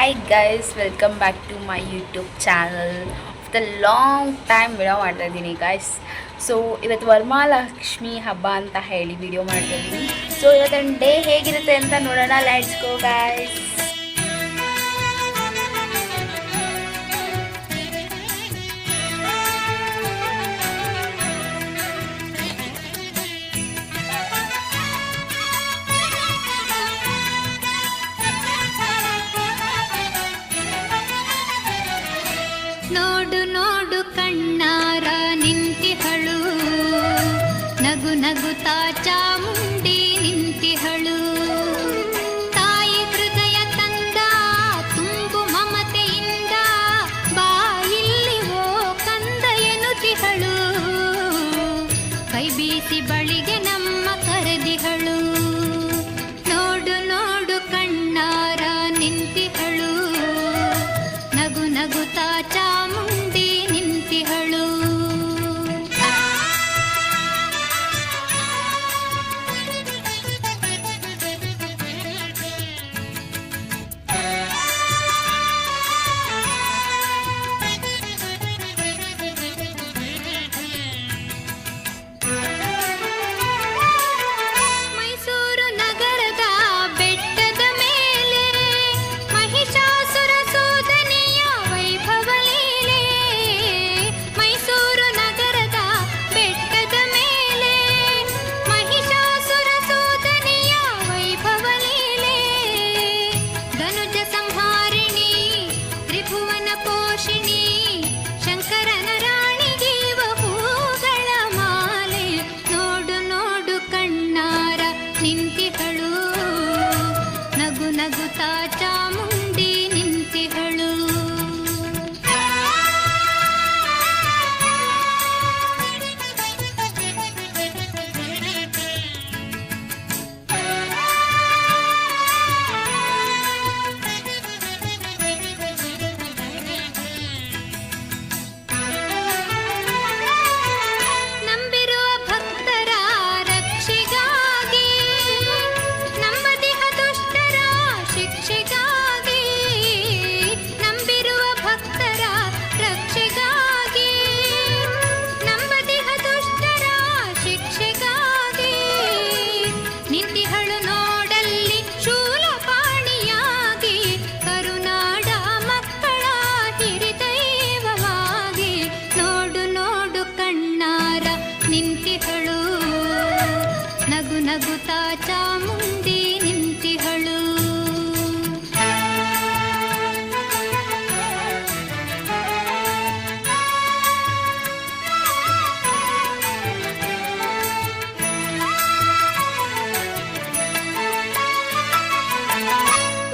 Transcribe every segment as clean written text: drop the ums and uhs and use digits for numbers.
Hi guys, welcome back to my YouTube channel. After long time video ಮಾಡ್ತಾ ಇದ್ದೀನಿ guys. So ಇವತ್ತು ವರಮಹಾಲಕ್ಷ್ಮಿ ಹಬ್ಬ ಅಂತ ಹೇಳಿ ವಿಡಿಯೋ ಮಾಡ್ತಾ ಇದ್ದೀನಿ. ಸೊ ಇವತ್ತಿನ ಡೇ ಹೇಗಿರುತ್ತೆ ಅಂತ ನೋಡೋಣ. Let's go guys. ನೋಡು ನೋಡು ಕಣ್ಣಾರ ನಿಂತಿಹಳು, ನಗು ನಗುತ್ತಾ ಚಾಮುಂಡಿ ನಿಂತಿಹಳು. ತಾಯಿ ಹೃದಯ ತಂದ ತುಂಬು ಮಮತೆಯಿಂದ, ಬಾಯಿಲ್ಲಿ ಓ ಕಂದ ಎನ್ನುತ್ತಿಹಳು. ಕೈ ಬೀಸಿ ಬಳಿಗೆ ನಮ್ಮ ಕರೆದಿಹಳು. ನೋಡು ನೋಡು ಕಣ್ಣಾರ ನಿಂತಿಹಳು, ನಗು ನಗುತ್ತಾ ಚಾಮುಂಡಿ ನಿಂತಿಹಳು. ಮೈಸೂರು ನಗರದ ಬೆಟ್ಟದ ಮೇಲೆ ಮಹಿಷಾಸುರ ಸೋದನೆಯ ವೈಭವ ಲೀಲೆ. ಮೈಸೂರು ನಗರದ ಬೆಟ್ಟದ ಮೇಲೆ ಮಹಿಷಾಸುರ ಸೋದನೆಯ ವೈಭವ ಲೀಲೆ. ಧನುಜ ಸಂಹಾರಿಣಿ ತ್ರಿಭುವನ ಪೋಷಿಣಿ, ಶಂಕರನ ರಾಣಿಗೀವ ಹೂಗಳ ಮಾಲೆ. ನೋಡು ನೋಡು ಕಣ್ಣಾರ ನಿಂತಿಹಳು, ನಗು ನಗುತ್ತಾ ಚಾಮುಂಡಿ ನಿಂತಿಹಳು. ನಂಬಿರುವ ಭಕ್ತರ ರಕ್ಷೆಗಾಗಿ, ನಂಬದಿಹ ದುಷ್ಟರ ಶಿಕ್ಷೆಗಾಗಿ. ನಂಬಿರುವ ಭಕ್ತರ ರಕ್ಷೆಗಾಗಿ, ನಂಬದಿಹ ದುಷ್ಟರ ಶಿಕ್ಷೆಗಾಗಿ. ನಿಂತಿಹಳು ನೋಡಲ್ಲಿ ಶೂಲಪಾಣಿಯಾಗಿ, ಕರುನಾಡ ಮಕ್ಕಳ ಹಿರಿದೈವವಾಗಿ. ನೋಡು ನೋಡು ಕಣ್ಣಾರ ನಿಂತಿಹಳು, ನಗು ನಗುತ್ತಾ ಚಾಮುಂಡಿ ನಿಂತಿಹಳು.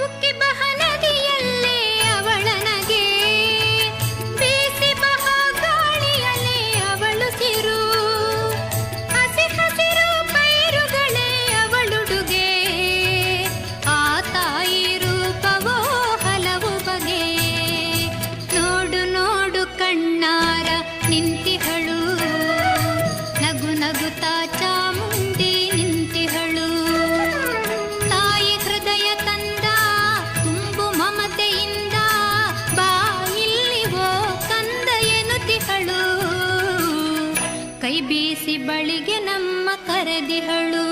ಉಕ್ಕಿ ಬಹ ನದಿಯಲ್ಲೇ ಅವಳನಗೆ, ಬೀಸಿ ಬಹ ಗಾಳಿಯಲ್ಲೇ ಅವಳು ಸಿರು. ಹಸಿ ಹಸಿರು ಪೈರುಗಳೇ ಅವಳುಡುಗೆ, ಆ ತಾಯಿ ರೂಪವೋ ಹಲವು ಬಗೆ. ನೋಡು ನೋಡು ಕಣ್ಣಾರ ನಿಂತಿಹಳು, ನಗು ನಗುತ್ತಾ ಚಾಮುಂಡಿ ನಿಂತಿಹಳು. ತಾಯಿ ಹೃದಯ ತಂದ ತುಂಬು ಮಮತೆಯಿಂದ, ಬಾಯಿಲ್ಲಿ ಓ ಕಂದ ಎನ್ನುತ್ತಿಹಳು. ಕೈ ಬೀಸಿ ಬಳಿಗೆ ನಮ್ಮ ಕರೆದಿಹಳು.